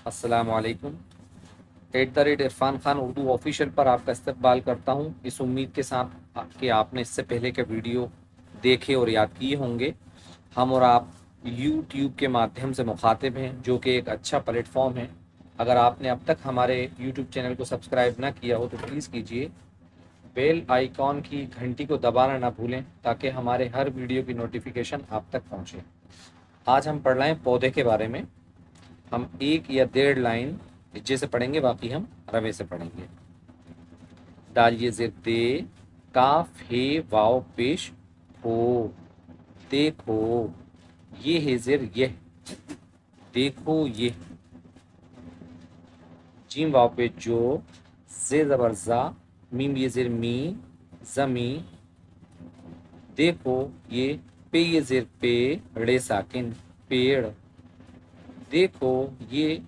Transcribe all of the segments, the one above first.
अस्सलाम वालेकुम। @इरफान खान उर्दू ऑफिशियल पर आपका इस्तकबाल करता हूँ, इस उम्मीद के साथ कि आपने इससे पहले के वीडियो देखे और याद किए होंगे। हम और आप यूट्यूब के माध्यम से मुखातिब हैं, जो कि एक अच्छा प्लेटफॉर्म है। अगर आपने अब तक हमारे यूट्यूब चैनल को सब्सक्राइब ना किया हो तो प्लीज़ कीजिए। बेल आइकॉन की घंटी को दबाना ना भूलें ताकि हमारे हर वीडियो की नोटिफिकेशन आप तक पहुँचे। आज हम पढ़ रहे हैं पौधे के बारे में। हम 1 या 1.5 लाइन हिज्जे से पढ़ेंगे, बाकी हम रवे से पढ़ेंगे। दाल ये ज़ेर दे, काफ हे वाव पेश हो, देखो ये है ज़ेर यह, देखो ये। जीम वाव पे जो, जे ज़बर जा, मीम ये ज़ेर मी, ज़मी, देखो ये। पे ये ज़ेर पे, रे साकिन, पेड़, देखो ये।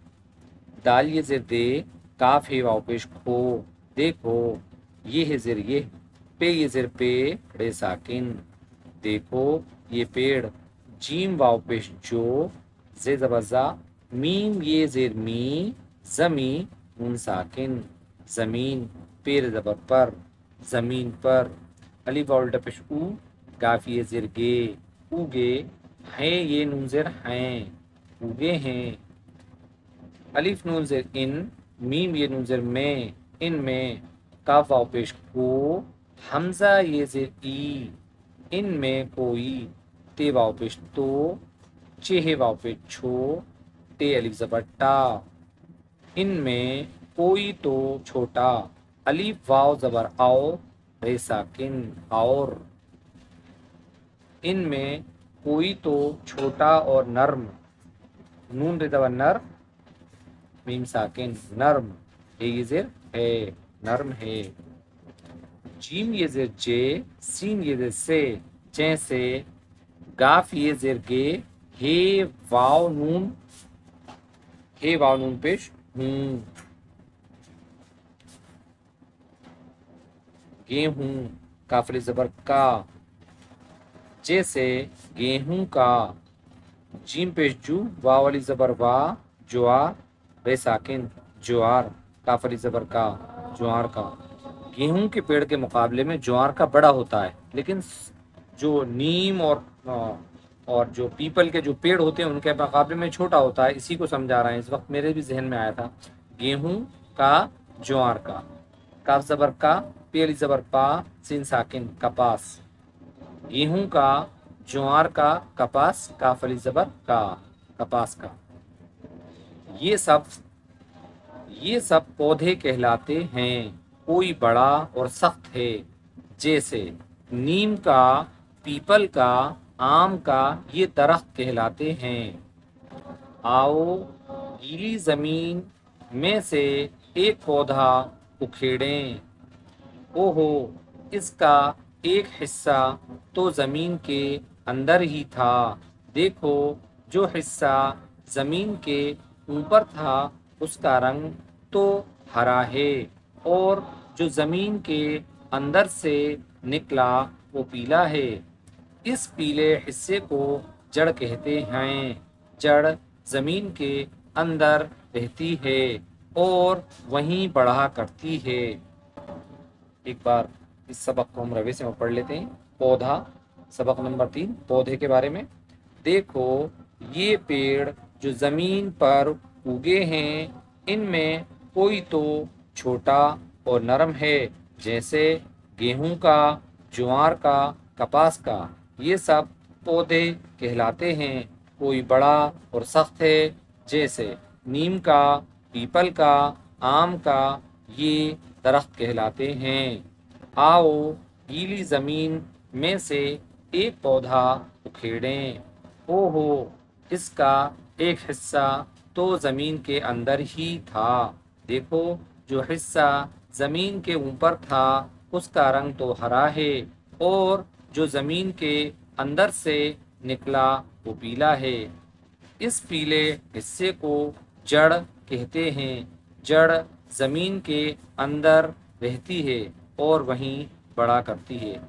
दाल ये ज़ेर दे, काफ है वाव पेश खो, देखो ये है ज़ेर ये। पे ये ज़ेर पे, रे साकिन, देखो ये पेड़। जीम वाव पेश जो, जे ज़बज़ा, मीम ये ज़ेर मी, ज़मी, नून साकिन, ज़मीन। पेर ज़बर पर, ज़मीन पर। अलिफ वाव उल्टा पेश ऊ, काफ ये ज़ेर गे, उगे। हैं ये नून ज़ेर हैं, उगे हैं। अलिफ नून ज़ेर इन, मीम ये नून ज़ेर में, इन में। काफ वाव पेश को, हमज़ा ये ज़ेर ई, इन में कोई। ते वाव पेश तो, चेहे वाव पेश छो, ते अलिफ ज़बर टा, इन में कोई तो छोटा। अलिफ वाव ज़बर आओ, रे साकिन, और। इन में कोई तो छोटा और नर्म, नून रे ज़बर नर, मीम साकिन, नर्म। ये ज़ेर है, नर्म है। जीम ये ज़ेर जे, सीन ये ज़ेर से, जैसे। गाफ ये ज़ेर गे, हे वाव नून, हे वाव नून पेश हूँ, गेहूं। काफले ज़बर का, जैसे गेहूं का। जीम पेश जू, वाव वाली ज़बर वा, ज्वार, रे साकिन, ज्वार। काफली ज़बर का, ज्वार का। गेहूं के पेड़ के मुकाबले में ज्वार का बड़ा होता है, लेकिन जो नीम और जो पीपल के जो पेड़ होते हैं उनके मुकाबले में छोटा होता है। इसी को समझा रहे हैं। इस वक्त मेरे भी जहन में आया था। गेहूं का, ज्वार का। काफ ज़बर का, पेली ज़बर पा, सीन साकिन, कपास। गेहूं का, ज्वार का, कपास। काफ अली ज़बर का, कपास का। ये सब पौधे कहलाते हैं। कोई बड़ा और सख्त है, जैसे नीम का, पीपल का, आम का। ये दरख्त कहलाते हैं। आओ गीली ज़मीन में से एक पौधा उखेड़ें। ओहो, इसका एक हिस्सा तो ज़मीन के अंदर ही था। देखो, जो हिस्सा ज़मीन के ऊपर था उसका रंग तो हरा है, और जो ज़मीन के अंदर से निकला वो पीला है। इस पीले हिस्से को जड़ कहते हैं। जड़ ज़मीन के अंदर रहती है और वहीं बढ़ा करती है। एक बार इस सबक को हम रवे से पढ़ लेते हैं। पौधा, सबक नंबर 3, पौधे के बारे में। देखो ये पेड़ जो ज़मीन पर उगे हैं, इनमें कोई तो छोटा और नरम है, जैसे गेहूं का, ज्वार का, कपास का। ये सब पौधे कहलाते हैं। कोई बड़ा और सख्त है, जैसे नीम का, पीपल का, आम का। ये दरख्त कहलाते हैं। आओ गीली ज़मीन में से एक पौधा उखेड़ें। ओहो, इसका एक हिस्सा तो ज़मीन के अंदर ही था। देखो, जो हिस्सा ज़मीन के ऊपर था उसका रंग तो हरा है, और जो ज़मीन के अंदर से निकला वो पीला है। इस पीले हिस्से को जड़ कहते हैं। जड़ ज़मीन के अंदर रहती है और वहीं बड़ा करती है।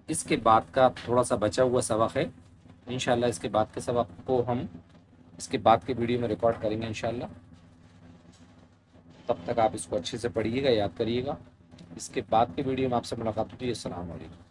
इसके बाद का थोड़ा सा बचा हुआ सबक है। इंशाल्लाह इसके बाद के सबक को हम इसके बाद के वीडियो में रिकॉर्ड करेंगे इंशाल्लाह। تب تک آپ اس کو اچھے سے پڑھیے گا، یاد کریے گا۔ اس کے بعد کے ویڈیو میں آپ سے ملاقات ہوتی ہے۔ السلام علیکم۔